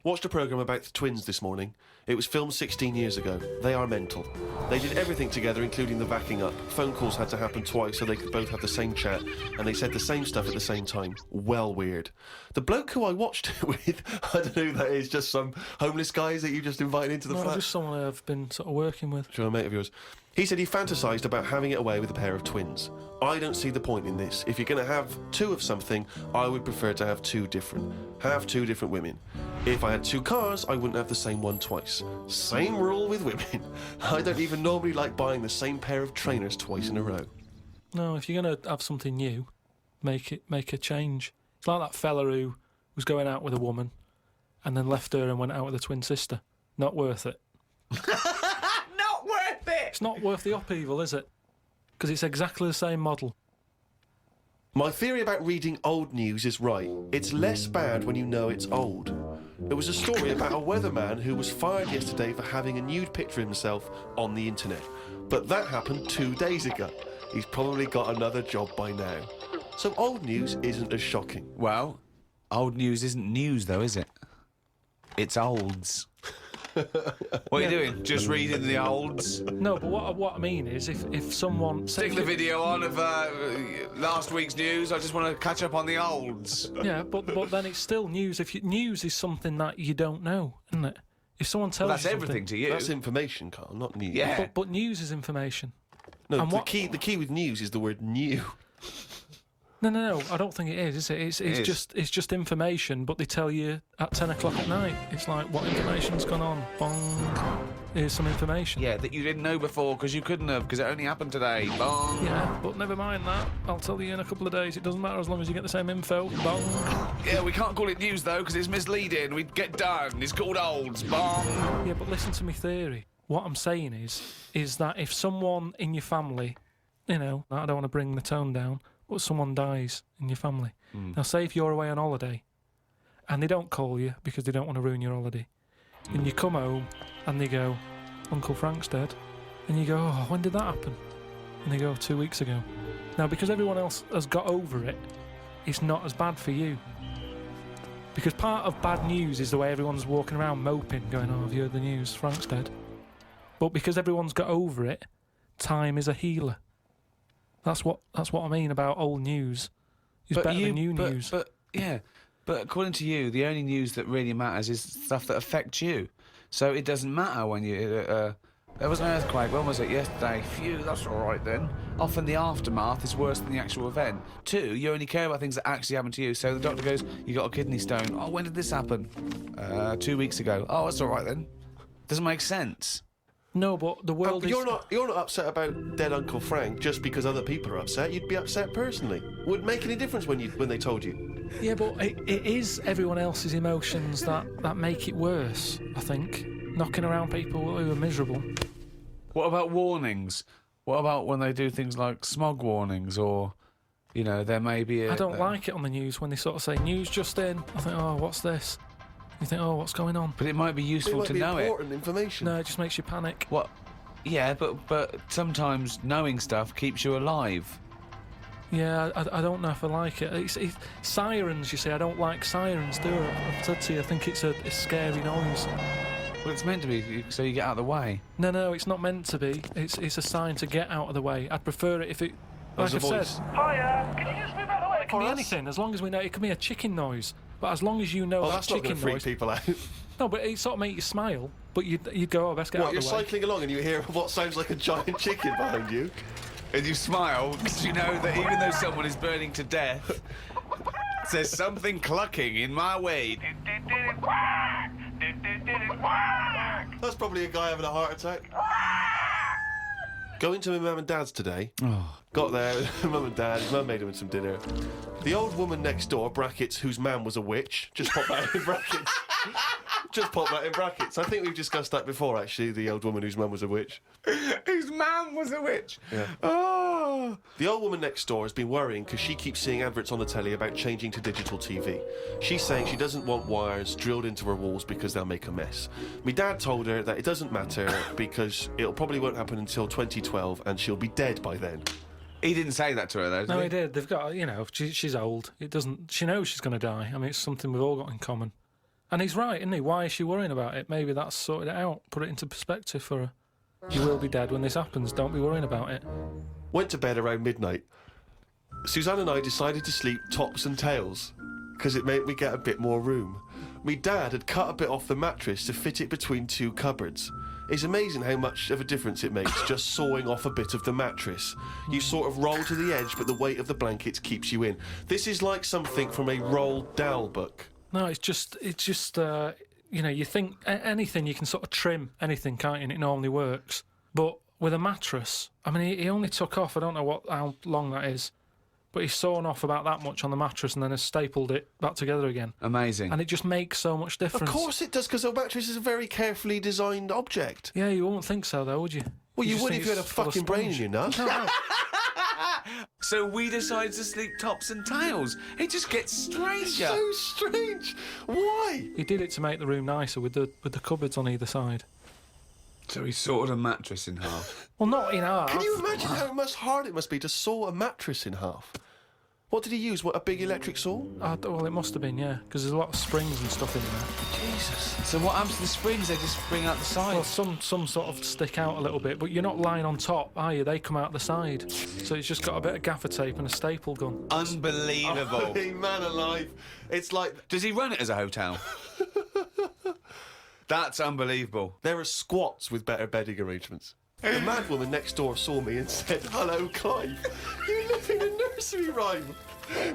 Watched a programme about the twins this morning. It was filmed 16 years ago. They are mental. They did everything together, including the backing up. Phone calls had to happen twice so they could both have the same chat, and they said the same stuff at the same time. Well weird. The bloke who I watched it with, I don't know who that is, just some homeless guys that you just invited into the flat? Just someone I've been sort of working with. Sure, a mate of yours. He said he fantasised about having it away with a pair of twins. I don't see the point in this. If you're going to have two of something, I would prefer to have two different women. If I had two cars, I wouldn't have the same one twice. Same rule with women. I don't even normally like buying the same pair of trainers twice in a row. No, if you're going to have something new, make a change. It's like that fella who was going out with a woman and then left her and went out with a twin sister. Not worth it. Not worth it! It's not worth the upheaval, is it? Because it's exactly the same model. My theory about reading old news is right. It's less bad when you know it's old. It was a story about a weatherman who was fired yesterday for having a nude picture of himself on the internet. But that happened 2 days ago. He's probably got another job by now. So old news isn't as shocking. Well, old news isn't news, though, is it? It's olds. What are you doing? Just reading the olds? No, but what I mean is, if someone... Stick the video on of last week's news. I just want to catch up on the olds. Yeah, but then it's still news. News is something that you don't know, isn't it? If someone tells Well, that's you everything to you. That's information, Carl, not news. Yeah. But news is information. No, And the key with news is the word new. No, I don't think it is it? It's just information, but they tell you at 10 o'clock at night. It's like, what information's gone on? Bong. Here's some information. Yeah, that you didn't know before because you couldn't have, because it only happened today. Bong. Yeah, but never mind that. I'll tell you in a couple of days. It doesn't matter as long as you get the same info. Bong. Yeah, we can't call it news, though, because it's misleading. We'd get done. It's called olds. Bong. Yeah, but listen to me theory. What I'm saying is that if someone in your family, you know, I don't want to bring the tone down, but someone dies in your family. Now, say if you're away on holiday and they don't call you because they don't want to ruin your holiday, and you come home and they go, Uncle Frank's dead, and you go, oh, when did that happen? And they go, 2 weeks ago. Now, because everyone else has got over it, it's not as bad for you. Because part of bad news is the way everyone's walking around moping, going, oh, have you heard the news? Frank's dead. But because everyone's got over it, time is a healer. That's what I mean about old news. It's better than new news. But according to you, the only news that really matters is stuff that affects you. So it doesn't matter when you... there was an earthquake. When was it? Yesterday. Phew, that's all right then. Often the aftermath is worse than the actual event. 2, you only care about things that actually happen to you. So the doctor goes, you got a kidney stone. Oh, when did this happen? 2 weeks ago. Oh, that's all right then. Doesn't make sense. No, but the world is... You're not upset about dead Uncle Frank just because other people are upset. You'd be upset personally. Wouldn't make any difference when they told you. Yeah, but it is everyone else's emotions that make it worse, I think. Knocking around people who are miserable. What about warnings? What about when they do things like smog warnings or, you know, there may be a... I don't like it on the news when they sort of say, news just in. I think, oh, what's this? You think, oh, what's going on? But it might be useful to know it. Important information. No, it just makes you panic. What? Yeah, but sometimes knowing stuff keeps you alive. Yeah, I don't know if I like it. It's sirens, you see. I don't like sirens, do I? I've said to you, I think it's a scary noise. Well, it's meant to be so you get out of the way. No, it's not meant to be. It's a sign to get out of the way. I'd prefer it if it... Like I said... Hiya, can you just move out of the way? It can be anything, as long as we know. It can be a chicken noise. But as long as you know that's chicken not going to freak noise... people out. No, but it sort of make you smile. But you'd go, oh, best get out of the way. You're cycling along and you hear what sounds like a giant chicken behind you. And you smile because you know that even though someone is burning to death, there's something clucking in my way. That's probably a guy having a heart attack. Going to my mum and dad's today. Got there, mum and dad, his mum made him some dinner. The old woman next door, brackets, whose man was a witch, just pop that in brackets. Just pop that in brackets. I think we've discussed that before, actually, the old woman whose mum was a witch. Whose man was a witch? Yeah. Oh. The old woman next door has been worrying because she keeps seeing adverts on the telly about changing to digital TV. She's saying she doesn't want wires drilled into her walls because they'll make a mess. My dad told her that it doesn't matter because it'll probably won't happen until 2012 and she'll be dead by then. He didn't say that to her, though, did No, he? he did. They've got, you know, she's old. It doesn't... She knows she's going to die. I mean, it's something we've all got in common. And he's right, isn't he? Why is she worrying about it? Maybe that's sorted it out. Put it into perspective for her. You will be dead when this happens. Don't be worrying about it. Went to bed around midnight. Suzanne and I decided to sleep tops and tails because it made me get a bit more room. Me dad had cut a bit off the mattress to fit it between two cupboards. It's amazing how much of a difference it makes just sawing off a bit of the mattress. You sort of roll to the edge, but the weight of the blankets keeps you in. This is like something from a Roald Dahl book. No, it's just you know, you think anything you can sort of trim anything, can't you? And it normally works. But with a mattress, I mean, he only took off, I don't know how long that is, but he's sawn off about that much on the mattress and then has stapled it back together again. Amazing. And it just makes so much difference. Of course it does, because a mattress is a very carefully designed object. Yeah, you wouldn't think so, though, would you? Well, you just would think if you had a it's full of fucking brain in sponge. your nut. No. So we decided to sleep tops and tails. It just gets stranger. So strange. Why? He did it to make the room nicer with the cupboards on either side. So he sawed a mattress in half. Well, not in half. Can you imagine how much hard it must be to saw a mattress in half? What did he use? What, a big electric saw? Well, it must have been, yeah, because there's a lot of springs and stuff in there. Jesus. So what happens to the springs? They just spring out the Well, sides. some sort of stick out a little bit, but you're not lying on top, are you? They come out the side. So it's just got a bit of gaffer tape and a staple gun. Unbelievable. Hey, man alive. It's like... Does he run it as a hotel? That's unbelievable. There are squats with better bedding arrangements. The mad woman next door saw me and said, "Hello, Clive. You live in a nursery rhyme."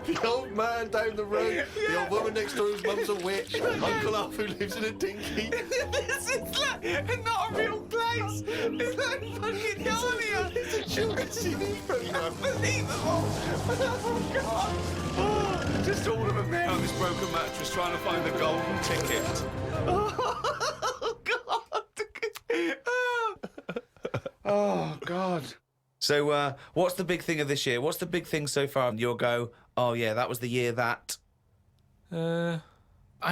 The old man down the road, the old woman next door whose mum's a witch, Uncle Alf who lives in a dinky. This is like not a real place. It's like fucking Narnia. It's a children's TV programme. Unbelievable. Oh, God. Oh, just all of them there on this broken mattress trying to find the golden ticket. Oh, God. Oh, God. So, what's the big thing of this year? What's the big thing so far? You'll go, oh, yeah, that was the year that... I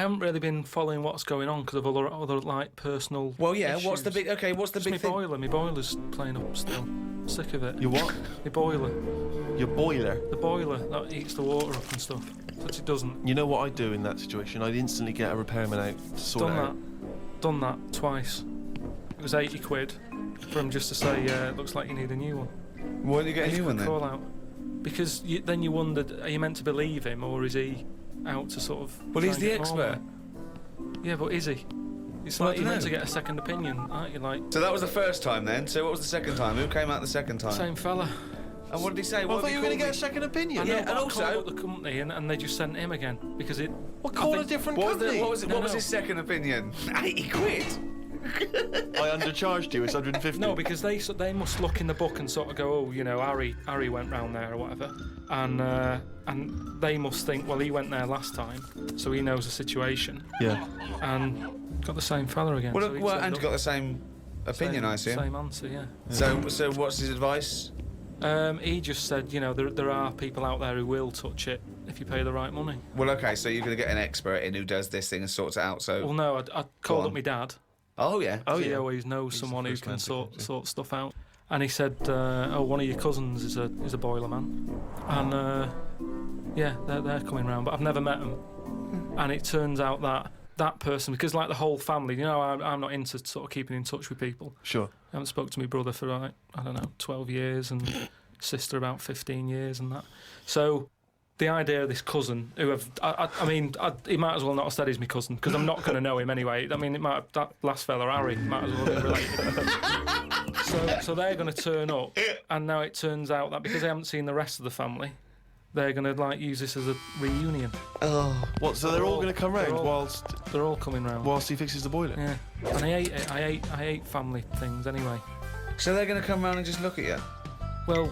haven't really been following what's going on because of other like personal. Well, yeah, issues. what's the big... OK, what's the Just big thing? my boiler's playing up still. Sick of it. Your what? My boiler. Your boiler. The boiler that heats the water up and stuff. But it doesn't. You know what I'd do in that situation? I'd instantly get a repairman out to sort it out. Done that twice. It was 80 quid for him just to say, it looks like you need a new one. Why did you get a new one then? Call out. Because then you wondered, are you meant to believe him or is he out to sort of... Well, try he's and the get more expert. money? Yeah, but is he? It's Well, I like you're meant dunno. to get a second opinion, aren't you? Like, So that was the first time then. So what was the second time? Who came out the second time? same fella. And what did he say? Well, I What thought did you he were going to call get a second opinion. I know, Yeah, but and I also- called up the company and they just sent him again because it... Well, I call a think- different What was, company. what was, No, what was no. his second opinion? 80 quid? I undercharged you. It's 150. No, because they must look in the book and sort of go, oh, you know, Harry went round there or whatever, and they must think, well, he went there last time, so he knows the situation, Yeah. and got the same fella again. Well, so he well turned and up. got the same opinion, I assume. Same answer, yeah. So what's his advice? He just said, you know, there are people out there who will touch it if you pay the right money. Well, okay, so you're going to get an expert in who does this thing and sorts it out. So, Well, no, I called on. up my dad. oh yeah, He always knows someone who first can man to sort stuff out. And he said, oh, one of your cousins is a boiler man. And, yeah, they're coming round, but I've never met them. And it turns out that person, because like the whole family, you know, I'm not into sort of keeping in touch with people. Sure. I haven't spoke to my brother for, like, I don't know, 12 years, and sister about 15 years and that. So the idea of this cousin, who he might as well not have said he's my cousin, because I'm not going to know him anyway. I mean, that last fella, Harry, might as well be related. So they're going to turn up, and now it turns out that because they haven't seen the rest of the family, they're going to like use this as a reunion. Oh, What? So they're all going to come round They're all coming round. whilst he fixes the boiler. Yeah, and I hate it. I hate family things anyway. so they're going to come round and just look at you? Well,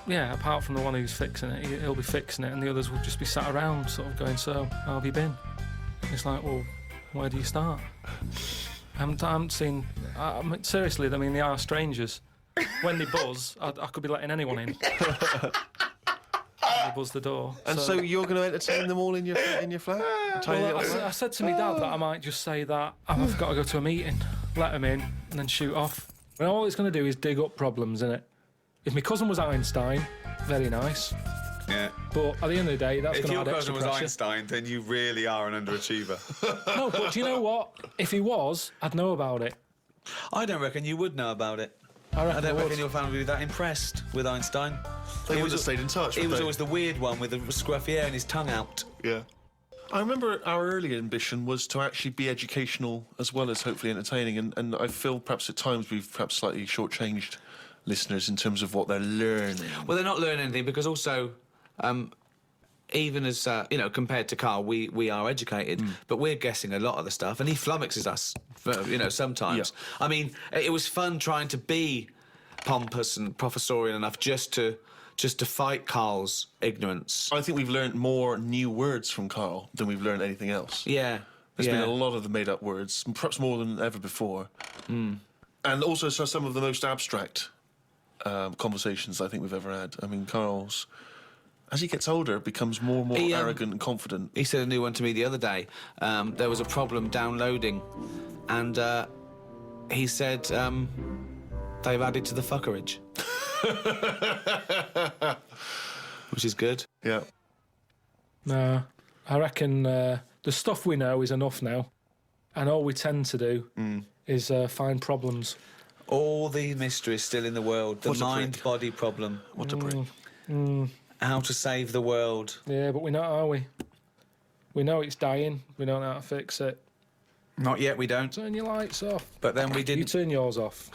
yeah, apart from the one who's fixing it, he'll be fixing it, and the others will just be sat around sort of going, so, how have you been? It's like, well, where do you start? I haven't seen... seriously, I mean, they are strangers. When they buzz, I could be letting anyone in. They buzz the door. And so you're going to entertain them all in your flat? Tiny Well, little flat? I said to my dad that I might just say that I've got to go to a meeting, let them in, and then shoot off. And all it's going to do is dig up problems, innit? If my cousin was Einstein, very nice. Yeah. But at the end of the day, that's If going to your add extra cousin was pressure. Einstein, then you really are an underachiever. No, but do you know what? If he was, I'd know about it. I don't reckon you would know about it. I reckon I don't I reckon would. your family would be that impressed with Einstein. They He would was- have stayed in touch. He would was they? always the weird one with the scruffy hair and his tongue out. Yeah. I remember our early ambition was to actually be educational as well as hopefully entertaining, and I feel perhaps at times we've perhaps slightly shortchanged listeners in terms of what they're learning. Well, they're not learning anything because also, even as, compared to Carl, we are educated, but we're guessing a lot of the stuff, and he flummoxes us, sometimes. Yeah. I mean, it was fun trying to be pompous and professorial enough just to fight Carl's ignorance. I think we've learned more new words from Carl than we've learned anything else. Yeah. There's been a lot of the made-up words, perhaps more than ever before. And also some of the most abstract conversations I think we've ever had. I mean, Carl's, as he gets older, becomes more and more arrogant and confident. He said a new one to me the other day. There was a problem downloading, and he said they've added to the fuckerage. Which is good. Yeah. No, I reckon the stuff we know is enough now. And all we tend to do is find problems. All the mysteries still in the world. The What a prick. mind-body problem. What a prick. How to save the world. Yeah, but we know, are we? We know it's dying. We don't know how to fix it. Not yet, we don't. Turn your lights off. But then we You didn't. turn yours off.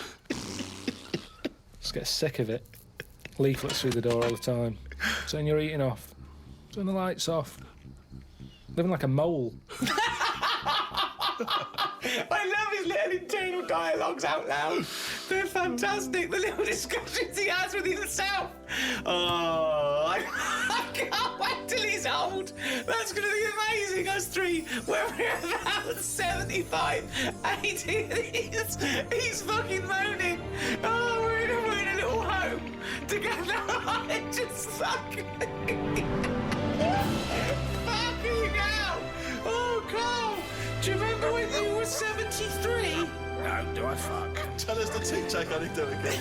Just get sick of it. Leaflets through the door all the time. Turn your eating off. Turn the lights off. Living like a mole. I love his little internal dialogues out loud. They're fantastic. The little discussions he has with himself. Oh, I can't wait till he's old. That's going to be amazing, us three. When we're about 75, 80, he's fucking moaning. Oh, we're in a little home together. I just fucking... fucking hell. Oh, Carl. Do you remember when you were 73? No, do I fuck? Tell us the tic-tac anecdote again.